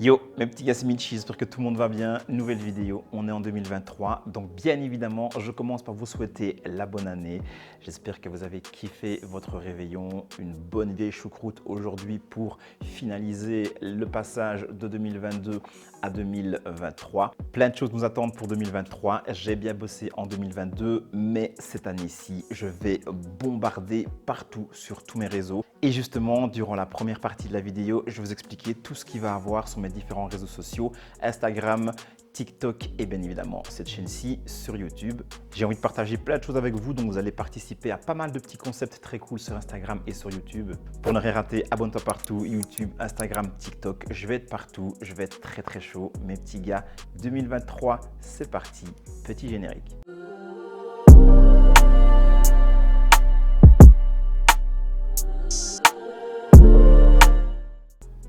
Yo, mes petits Gassimichi, j'espère que tout le monde va bien. Nouvelle vidéo, on est en 2023. Donc bien évidemment, je commence par vous souhaiter la bonne année. J'espère que vous avez kiffé votre réveillon. Une bonne vieille choucroute aujourd'hui pour finaliser le passage de 2022 à 2023. Plein de choses nous attendent pour 2023. J'ai bien bossé en 2022, mais cette année-ci, je vais bombarder partout sur tous mes réseaux. Et justement, durant la première partie de la vidéo, je vais vous expliquer tout ce qu'il va avoir sur mes différents réseaux sociaux, Instagram, TikTok et bien évidemment cette chaîne-ci sur YouTube. J'ai envie de partager plein de choses avec vous, donc vous allez participer à pas mal de petits concepts très cool sur Instagram et sur YouTube. Pour ne rien rater, abonne-toi partout, YouTube, Instagram, TikTok, je vais être partout, je vais être très chaud. Mes petits gars, 2023, c'est parti, petit générique.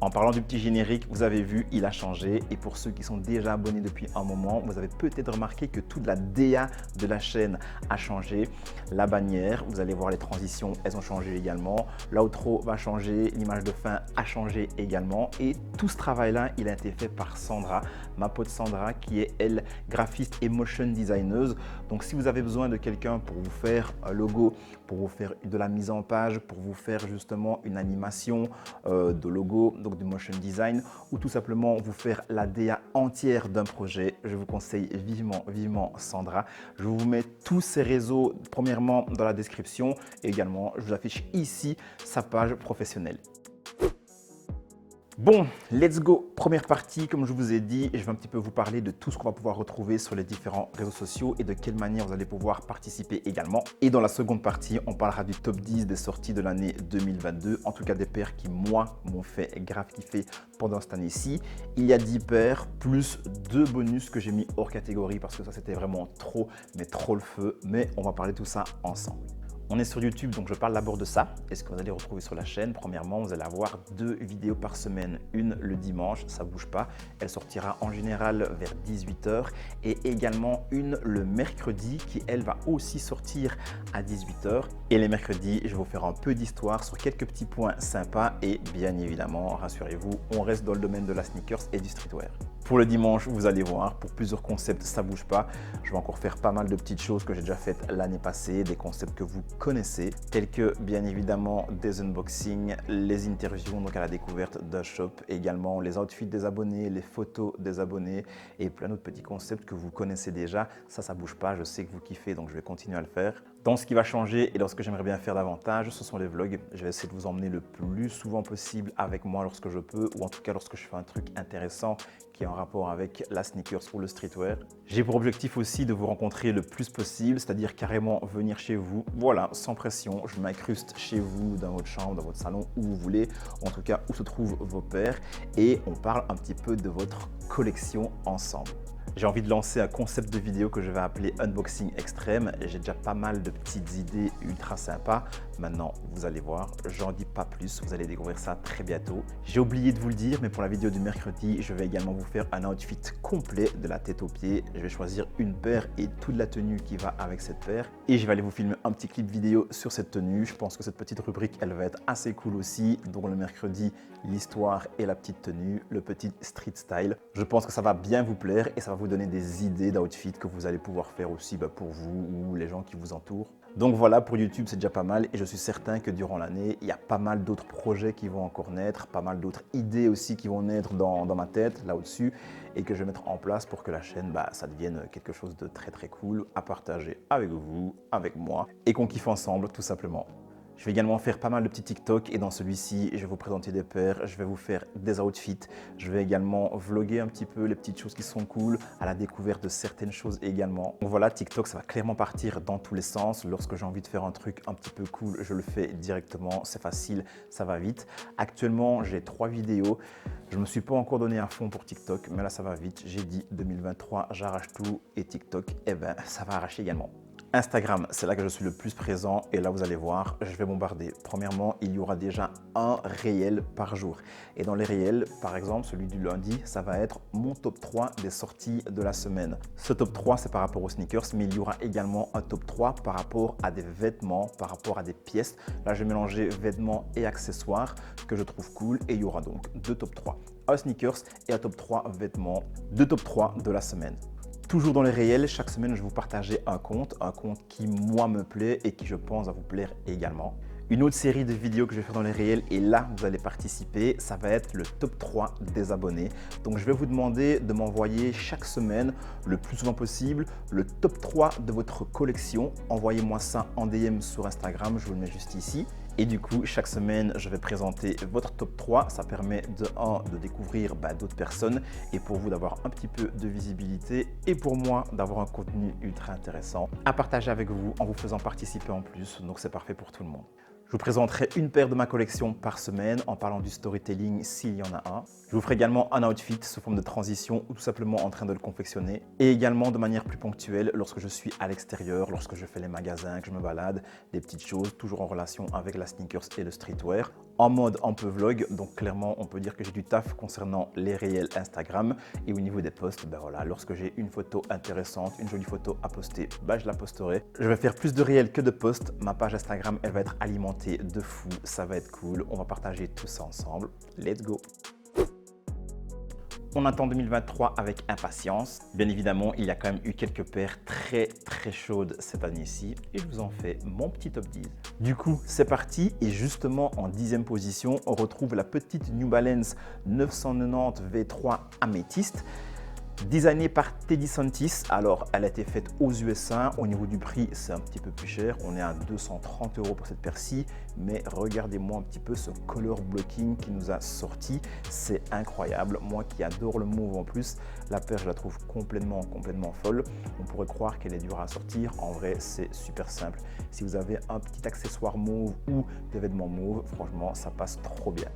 En parlant du petit générique, vous avez vu, il a changé. Et pour ceux qui sont déjà abonnés depuis un moment, vous avez peut-être remarqué que toute la DA de la chaîne a changé. La bannière, vous allez voir les transitions, elles ont changé également. L'outro va changer, l'image de fin a changé également. Et tout ce travail-là, il a été fait par Sandra, ma pote Sandra, qui est, elle, graphiste et motion designeuse. Donc, si vous avez besoin de quelqu'un pour vous faire un logo, pour vous faire de la mise en page, pour vous faire justement une animation de logo, donc de motion design, ou tout simplement vous faire la DA entière d'un projet, je vous conseille vivement Sandra. Je vous mets tous ses réseaux premièrement dans la description et également je vous affiche ici sa page professionnelle. Bon, let's go. Première partie, comme je vous ai dit, je vais un petit peu vous parler de tout ce qu'on va pouvoir retrouver sur les différents réseaux sociaux et de quelle manière vous allez pouvoir participer également. Et dans la seconde partie, on parlera du top 10 des sorties de l'année 2022, en tout cas des paires qui, moi, m'ont fait grave kiffer pendant cette année-ci. Il y a 10 paires plus 2 bonus que j'ai mis hors catégorie parce que ça, c'était vraiment trop, mais trop le feu. Mais on va parler de tout ça ensemble. On est sur YouTube, donc je parle d'abord de ça. Et ce que vous allez retrouver sur la chaîne, premièrement, vous allez avoir 2 vidéos par semaine. Une le dimanche, ça ne bouge pas. Elle sortira en général vers 18 h. Et également une le mercredi qui, elle, va aussi sortir à 18 h. Et les mercredis, je vais vous faire un peu d'histoire sur quelques petits points sympas. Et bien évidemment, rassurez-vous, on reste dans le domaine de la sneakers et du streetwear. Pour le dimanche, vous allez voir, pour plusieurs concepts, ça ne bouge pas. Je vais encore faire pas mal de petites choses que j'ai déjà faites l'année passée, des concepts que vous connaissez, tels que bien évidemment des unboxings, les interviews donc à la découverte d'un shop, également les outfits des abonnés, les photos des abonnés et plein d'autres petits concepts que vous connaissez déjà. Ça ne bouge pas, je sais que vous kiffez, donc je vais continuer à le faire. Dans ce qui va changer et dans ce que j'aimerais bien faire davantage, ce sont les vlogs. Je vais essayer de vous emmener le plus souvent possible avec moi lorsque je peux, ou en tout cas lorsque je fais un truc intéressant qui est en rapport avec la sneakers ou le streetwear. J'ai pour objectif aussi de vous rencontrer le plus possible, c'est-à-dire carrément venir chez vous. Voilà, sans pression, je m'incruste chez vous, dans votre chambre, dans votre salon, où vous voulez, en tout cas où se trouvent vos paires, et on parle un petit peu de votre collection ensemble. J'ai envie de lancer un concept de vidéo que je vais appeler Unboxing Extrême. J'ai déjà pas mal de petites idées ultra sympas. Maintenant, vous allez voir, j'en dis pas plus, vous allez découvrir ça très bientôt. J'ai oublié de vous le dire, mais pour la vidéo du mercredi, je vais également vous faire un outfit complet de la tête aux pieds. Je vais choisir une paire et toute la tenue qui va avec cette paire. Et je vais aller vous filmer un petit clip vidéo sur cette tenue. Je pense que cette petite rubrique, elle va être assez cool aussi. Donc le mercredi, l'histoire et la petite tenue, le petit street style. Je pense que ça va bien vous plaire et ça va vous donner des idées d'outfit que vous allez pouvoir faire aussi pour vous ou les gens qui vous entourent. Donc voilà, pour YouTube, c'est déjà pas mal et je suis certain que durant l'année, il y a pas mal d'autres projets qui vont encore naître, pas mal d'autres idées aussi qui vont naître dans ma tête, là au-dessus, et que je vais mettre en place pour que la chaîne, ça devienne quelque chose de très cool à partager avec vous, avec moi, et qu'on kiffe ensemble tout simplement. Je vais également faire pas mal de petits TikTok et dans celui-ci, je vais vous présenter des paires, je vais vous faire des outfits, je vais également vlogger un petit peu les petites choses qui sont cool, à la découverte de certaines choses également. Donc voilà, TikTok, ça va clairement partir dans tous les sens. Lorsque j'ai envie de faire un truc un petit peu cool, je le fais directement, c'est facile, ça va vite. Actuellement, j'ai 3 vidéos. Je ne me suis pas encore donné à fond pour TikTok, mais là, ça va vite. J'ai dit 2023, j'arrache tout et TikTok, ça va arracher également. Instagram, c'est là que je suis le plus présent et là vous allez voir, je vais bombarder. Premièrement, il y aura déjà un réel par jour. Et dans les réels, par exemple, celui du lundi, ça va être mon top 3 des sorties de la semaine. Ce top 3, c'est par rapport aux sneakers, mais il y aura également un top 3 par rapport à des vêtements, par rapport à des pièces. Là, je vais mélanger vêtements et accessoires que je trouve cool et il y aura donc 2 top 3. un sneakers et un top 3 vêtements, 2 top 3 de la semaine. Toujours dans les réels, chaque semaine, je vais vous partager un compte qui moi me plaît et qui je pense va vous plaire également. Une autre série de vidéos que je vais faire dans les réels et là, vous allez participer, ça va être le top 3 des abonnés. Donc, je vais vous demander de m'envoyer chaque semaine, le plus souvent possible, le top 3 de votre collection. Envoyez-moi ça en DM sur Instagram, je vous le mets juste ici. Et du coup, chaque semaine, je vais présenter votre top 3. Ça permet de découvrir d'autres personnes et pour vous d'avoir un petit peu de visibilité et pour moi d'avoir un contenu ultra intéressant à partager avec vous en vous faisant participer en plus. Donc, c'est parfait pour tout le monde. Je vous présenterai une paire de ma collection par semaine en parlant du storytelling s'il y en a un. Je vous ferai également un outfit sous forme de transition ou tout simplement en train de le confectionner. Et également de manière plus ponctuelle lorsque je suis à l'extérieur, lorsque je fais les magasins, que je me balade, des petites choses toujours en relation avec la sneakers et le streetwear. En mode un peu vlog, donc clairement on peut dire que j'ai du taf concernant les réels Instagram. Et au niveau des posts, voilà, lorsque j'ai une photo intéressante, une jolie photo à poster, je la posterai. Je vais faire plus de réels que de posts. Ma page Instagram, elle va être alimentée de fou, ça va être cool. On va partager tout ça ensemble. Let's go! On attend 2023 avec impatience. Bien évidemment, il y a quand même eu quelques paires très chaudes cette année-ci et je vous en fais mon petit top 10. Du coup, c'est parti et justement en 10e position, on retrouve la petite New Balance 990 V3 Améthyste. Designée par Teddy Santis, alors elle a été faite aux USA. Au niveau du prix, c'est un petit peu plus cher. On est à 230 € pour cette paire-ci. Mais regardez-moi un petit peu ce color blocking qui nous a sorti. C'est incroyable. Moi qui adore le mauve en plus, la paire, je la trouve complètement folle. On pourrait croire qu'elle est dure à sortir. En vrai, c'est super simple. Si vous avez un petit accessoire mauve ou des vêtements mauves, franchement, ça passe trop bien.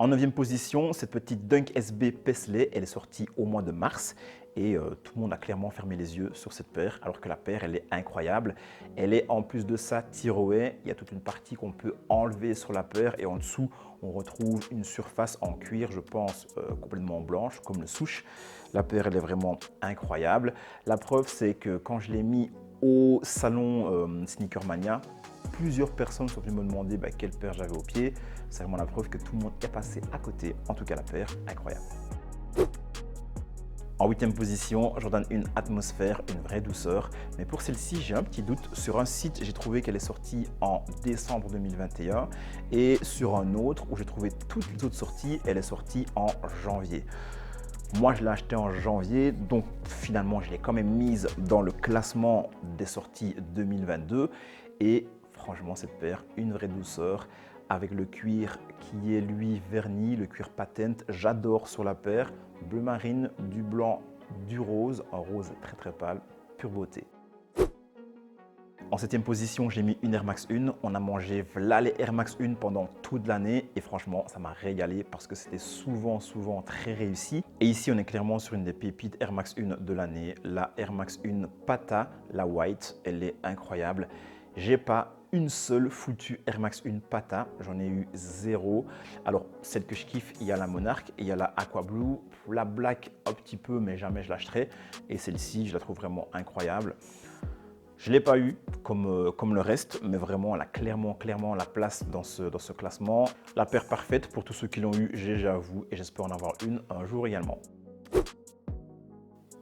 En 9e position, cette petite Dunk SB Paisley, elle est sortie au mois de mars et tout le monde a clairement fermé les yeux sur cette paire alors que la paire, elle est incroyable. Elle est en plus de ça tear-away, il y a toute une partie qu'on peut enlever sur la paire et en dessous, on retrouve une surface en cuir, je pense, complètement blanche comme le souche. La paire, elle est vraiment incroyable. La preuve, c'est que quand je l'ai mis au salon Sneaker Mania, plusieurs personnes sont venues me demander quelle paire j'avais au pied. C'est vraiment la preuve que tout le monde est passé à côté. En tout cas, la paire, incroyable. En 8e position, Jordan 1 Atmosphère, une vraie douceur. Mais pour celle-ci, j'ai un petit doute. Sur un site, j'ai trouvé qu'elle est sortie en décembre 2021. Et sur un autre, où j'ai trouvé toutes les autres sorties, elle est sortie en janvier. Moi, je l'ai acheté en janvier, donc finalement, je l'ai quand même mise dans le classement des sorties 2022. Et franchement, cette paire, une vraie douceur avec le cuir qui est lui verni, le cuir patent. J'adore sur la paire. Bleu marine, du blanc, du rose, un rose très pâle, pure beauté. En 7e position, j'ai mis une Air Max 1. On a mangé voilà les Air Max 1 pendant toute l'année et franchement, ça m'a régalé parce que c'était souvent très réussi. Et ici, on est clairement sur une des pépites Air Max 1 de l'année, la Air Max 1 Pata, la white. Elle est incroyable. J'ai pas une seule foutue Air Max 1 Pata, j'en ai eu 0. Alors, celle que je kiffe, il y a la Monarch, il y a la Aqua Blue, la Black un petit peu, mais jamais je l'achèterai. Et celle-ci, je la trouve vraiment incroyable. Je ne l'ai pas eu comme le reste, mais vraiment, elle a clairement la place dans ce classement. La paire parfaite pour tous ceux qui l'ont eu, j'avoue, et j'espère en avoir une un jour également.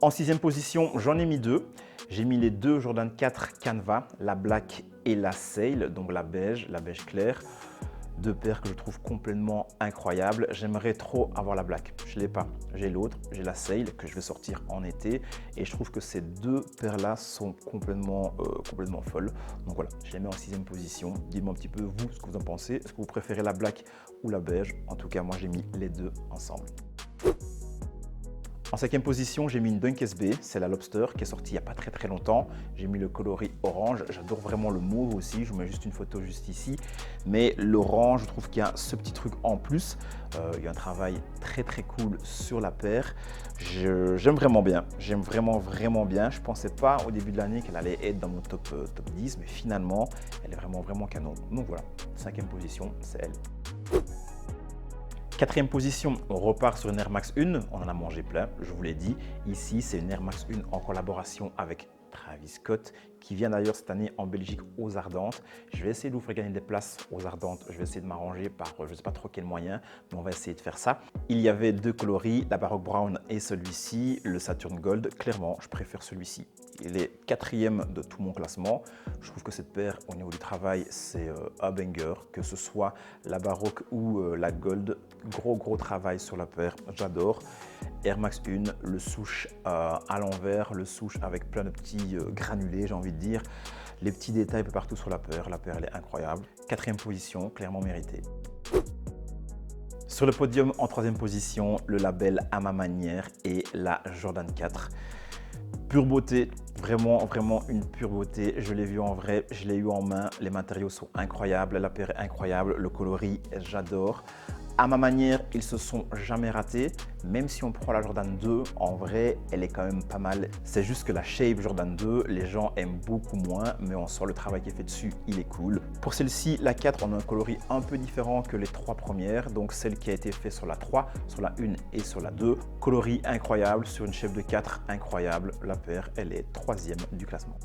En 6e position, j'en ai mis deux. J'ai mis les deux Jordan 4 Canva, la Black et la Sail, donc la beige claire. Deux paires que je trouve complètement incroyables. J'aimerais trop avoir la Black, je ne l'ai pas. J'ai l'autre, j'ai la Sail que je vais sortir en été et je trouve que ces deux paires-là sont complètement folles. Donc voilà, je les mets en 6e position. Dites-moi un petit peu vous ce que vous en pensez. Est-ce que vous préférez la Black ou la beige? En tout cas, moi j'ai mis les deux ensemble. En 5e position, j'ai mis une Dunk SB, c'est la Lobster qui est sortie il n'y a pas très longtemps. J'ai mis le coloris orange, j'adore vraiment le mauve aussi, je vous mets juste une photo juste ici. Mais l'orange, je trouve qu'il y a ce petit truc en plus. Il y a un travail très cool sur la paire. J'aime vraiment bien, j'aime vraiment bien. Je ne pensais pas au début de l'année qu'elle allait être dans mon top 10, mais finalement, elle est vraiment canon. Donc voilà, 5e position, c'est elle. 4e position, on repart sur une Air Max 1, on en a mangé plein, je vous l'ai dit. Ici, c'est une Air Max 1 en collaboration avec Travis Scott, qui vient d'ailleurs cette année en Belgique aux Ardentes. Je vais essayer de vous faire gagner des places aux Ardentes. Je vais essayer de m'arranger par je ne sais pas trop quel moyen, mais on va essayer de faire ça. Il y avait deux coloris, la Baroque Brown et celui-ci, le Saturn Gold. Clairement, je préfère celui-ci. Il est quatrième de tout mon classement. Je trouve que cette paire, au niveau du travail, c'est un banger. Que ce soit la Baroque ou la Gold, gros travail sur la paire, j'adore. Air Max 1, le souche à l'envers, le souche avec plein de petits granulés, j'ai envie de dire. Les petits détails un peu partout sur la paire elle est incroyable. Quatrième position, clairement méritée. Sur le podium, en troisième position, le label à ma manière et la Jordan 4. Pure beauté, vraiment une pure beauté. Je l'ai vu en vrai, je l'ai eu en main. Les matériaux sont incroyables, la paire est incroyable, le coloris, j'adore. À ma manière, ils se sont jamais ratés. Même si on prend la Jordan 2, en vrai, elle est quand même pas mal. C'est juste que la Shape Jordan 2, les gens aiment beaucoup moins, mais on sent le travail qui est fait dessus, il est cool. Pour celle-ci, la 4, on a un coloris un peu différent que les trois premières. Donc celle qui a été faite sur la 3, sur la 1 et sur la 2. Coloris incroyable, sur une Shape de 4, incroyable. La paire, elle est troisième du classement.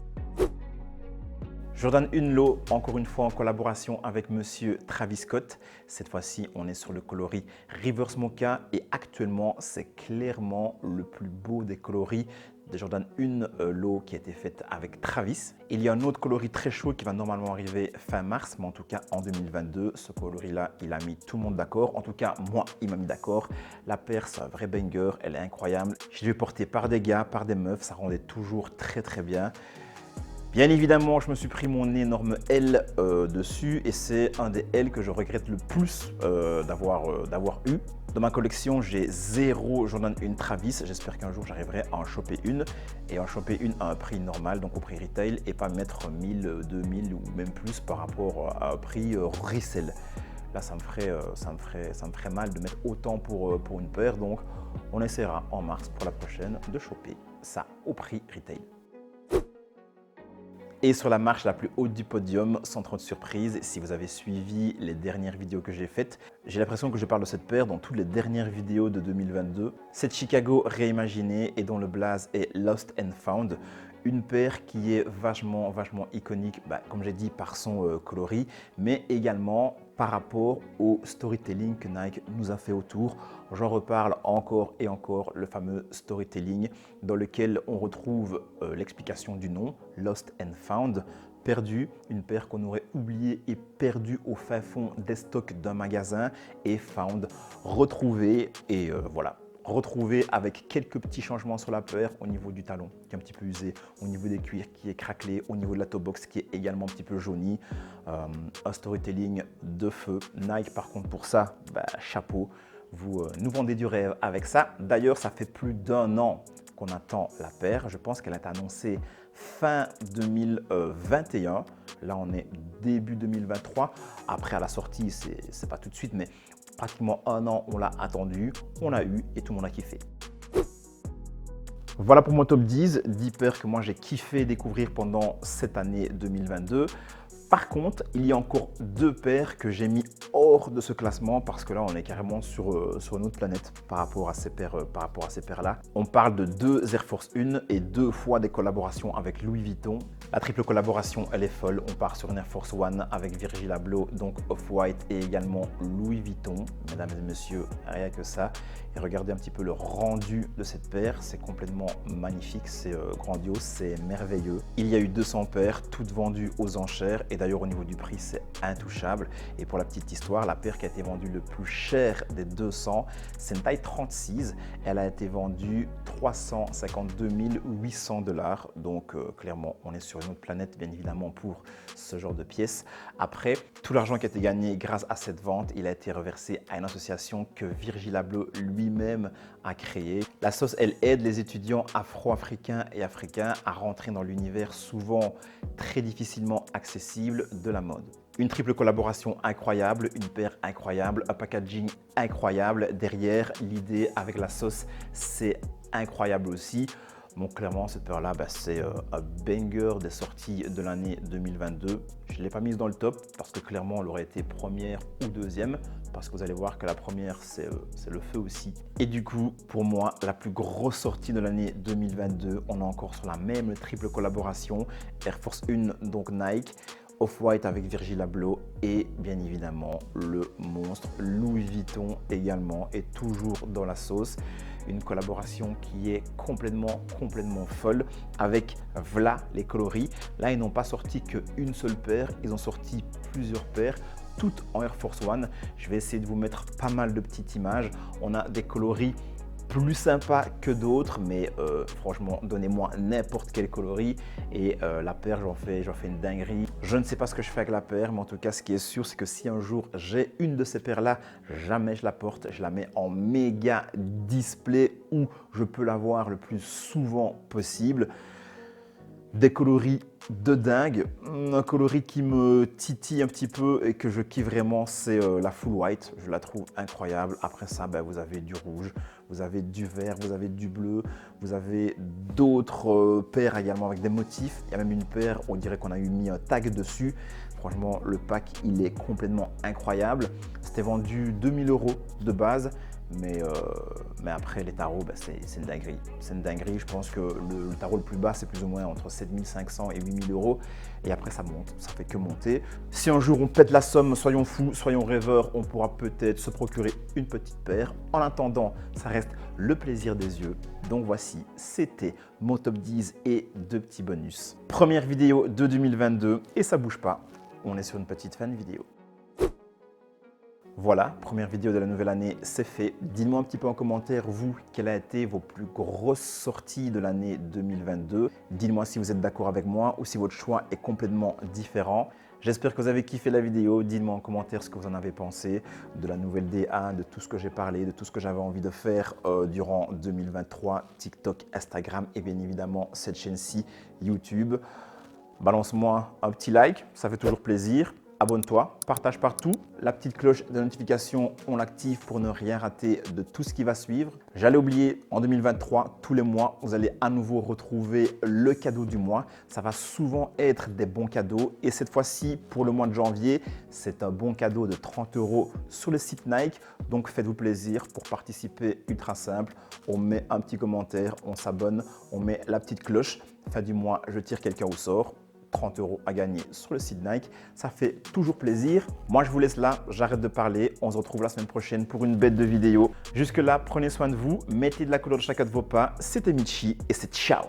Jordan 1 Low, encore une fois en collaboration avec monsieur Travis Scott. Cette fois-ci, on est sur le coloris Reverse Mocha et actuellement, c'est clairement le plus beau des coloris de Jordan 1 Low qui a été faite avec Travis. Il y a un autre coloris très chaud qui va normalement arriver fin mars, mais en tout cas en 2022, ce coloris-là, il a mis tout le monde d'accord. En tout cas, moi, il m'a mis d'accord. La paire, c'est un vrai banger, elle est incroyable. Je l'ai portée par des gars, par des meufs, ça rendait toujours très bien. Bien évidemment, je me suis pris mon énorme L dessus et c'est un des L que je regrette le plus d'avoir eu. Dans ma collection, j'ai 0 Jordan 1 Travis. J'espère qu'un jour, j'arriverai à en choper une et en choper une à un prix normal, donc au prix retail et pas mettre 1000, 2000 ou même plus par rapport à un prix resell. Là, ça me ferait mal de mettre autant pour une paire, donc on essaiera en mars pour la prochaine de choper ça au prix retail. Et sur la marche la plus haute du podium, sans trop de surprise, si vous avez suivi les dernières vidéos que j'ai faites, j'ai l'impression que je parle de cette paire dans toutes les dernières vidéos de 2022. Cette Chicago réimaginée et dont le blaze est Lost and Found. Une paire qui est vachement iconique, comme j'ai dit, par son coloris, mais également par rapport au storytelling que Nike nous a fait autour. J'en reparle encore et encore, le fameux storytelling dans lequel on retrouve l'explication du nom, Lost and Found, perdu, une paire qu'on aurait oubliée et perdue au fin fond des stocks d'un magasin et found, retrouvée et voilà. Retrouvé avec quelques petits changements sur la paire au niveau du talon qui est un petit peu usé, au niveau des cuirs qui est craquelé, au niveau de la toe box qui est également un petit peu jauni. Un storytelling de feu. Nike par contre pour ça, chapeau, vous nous vendez du rêve avec ça. D'ailleurs ça fait plus d'1 an qu'on attend la paire. Je pense qu'elle a été annoncée fin 2021. Là on est début 2023. Après à la sortie, c'est pas tout de suite, mais pratiquement 1 an, on l'a attendu, on l'a eu et tout le monde a kiffé. Voilà pour mon top 10 paires que moi j'ai kiffé découvrir pendant cette année 2022. Par contre, il y a encore 2 paires que j'ai mis hors de ce classement parce que là, on est carrément sur une autre planète par rapport à ces paires-là. On parle de 2 Air Force 1 et 2 fois des collaborations avec Louis Vuitton. La triple collaboration, elle est folle. On part sur une Air Force One avec Virgil Abloh, donc Off-White et également Louis Vuitton. Mesdames et messieurs, rien que ça. Et regardez un petit peu le rendu de cette paire. C'est complètement magnifique, c'est grandiose, c'est merveilleux. Il y a eu 200 paires, toutes vendues aux enchères. Et d'ailleurs, au niveau du prix, c'est intouchable. Et pour la petite histoire, la paire qui a été vendue le plus cher des 200, c'est une taille 36. Elle a été vendue 352 800 $. Donc, clairement, on est sur une autre planète, bien évidemment, pour ce genre de pièces. Après, tout l'argent qui a été gagné grâce à cette vente, il a été reversé à une association que Virgil Abloh lui-même a créée. La sauce, elle aide les étudiants afro-africains et africains à rentrer dans l'univers souvent très difficilement accessible de la mode. Une triple collaboration incroyable, une paire incroyable, un packaging incroyable. Derrière, l'idée avec la sauce, c'est incroyable aussi. Bon, clairement, cette paire-là, c'est un banger des sorties de l'année 2022. Je ne l'ai pas mise dans le top parce que clairement, elle aurait été première ou deuxième parce que vous allez voir que la première, c'est le feu aussi. Et du coup, pour moi, la plus grosse sortie de l'année 2022, on est encore sur la même triple collaboration. Air Force 1, donc Nike. Off-White avec Virgil Abloh et bien évidemment le monstre Louis Vuitton également est toujours dans la sauce. Une collaboration qui est complètement folle avec voilà les coloris. Là, ils n'ont pas sorti qu'une seule paire, ils ont sorti plusieurs paires, toutes en Air Force One. Je vais essayer de vous mettre pas mal de petites images. On a des coloris plus sympa que d'autres, mais franchement, donnez-moi n'importe quel coloris et la paire, j'en fais une dinguerie. Je ne sais pas ce que je fais avec la paire, mais en tout cas, ce qui est sûr, c'est que si un jour j'ai une de ces paires-là, jamais je la porte, je la mets en méga display où je peux la voir le plus souvent possible. Des coloris de dingue. Un coloris qui me titille un petit peu et que je kiffe vraiment, c'est la full white. Je la trouve incroyable. Après ça, vous avez du rouge, vous avez du vert, vous avez du bleu, vous avez d'autres paires également avec des motifs. Il y a même une paire, on dirait qu'on a mis un tag dessus. Franchement, le pack, il est complètement incroyable. C'était vendu 2000 € de base. Mais après, les tarots, c'est une dinguerie. C'est une dinguerie. Je pense que le tarot le plus bas, c'est plus ou moins entre 7500 et 8000 €. Et après, ça monte. Ça fait que monter. Si un jour on pète la somme, soyons fous, soyons rêveurs, on pourra peut-être se procurer une petite paire. En attendant, ça reste le plaisir des yeux. Donc voici, c'était mon top 10 et deux petits bonus. Première vidéo de 2022 et ça bouge pas. On est sur une petite fin de vidéo. Voilà, première vidéo de la nouvelle année, c'est fait. Dites-moi un petit peu en commentaire, vous, quelles a été vos plus grosses sorties de l'année 2022. Dites-moi si vous êtes d'accord avec moi ou si votre choix est complètement différent. J'espère que vous avez kiffé la vidéo. Dites-moi en commentaire ce que vous en avez pensé de la nouvelle DA, de tout ce que j'ai parlé, de tout ce que j'avais envie de faire durant 2023, TikTok, Instagram et bien évidemment cette chaîne-ci, YouTube. Balance-moi un petit like, ça fait toujours plaisir. Abonne-toi, partage partout. La petite cloche de notification, on l'active pour ne rien rater de tout ce qui va suivre. J'allais oublier, en 2023, tous les mois, vous allez à nouveau retrouver le cadeau du mois. Ça va souvent être des bons cadeaux. Et cette fois-ci, pour le mois de janvier, c'est un bon cadeau de 30 € sur le site Nike. Donc faites-vous plaisir pour participer, ultra simple. On met un petit commentaire, on s'abonne, on met la petite cloche. Fin du mois, je tire quelqu'un au sort. 30 € à gagner sur le site Nike. Ça fait toujours plaisir. Moi, je vous laisse là. J'arrête de parler. On se retrouve la semaine prochaine pour une bête de vidéo. Jusque là, prenez soin de vous. Mettez de la couleur de chacun de vos pas. C'était Michi et c'est ciao.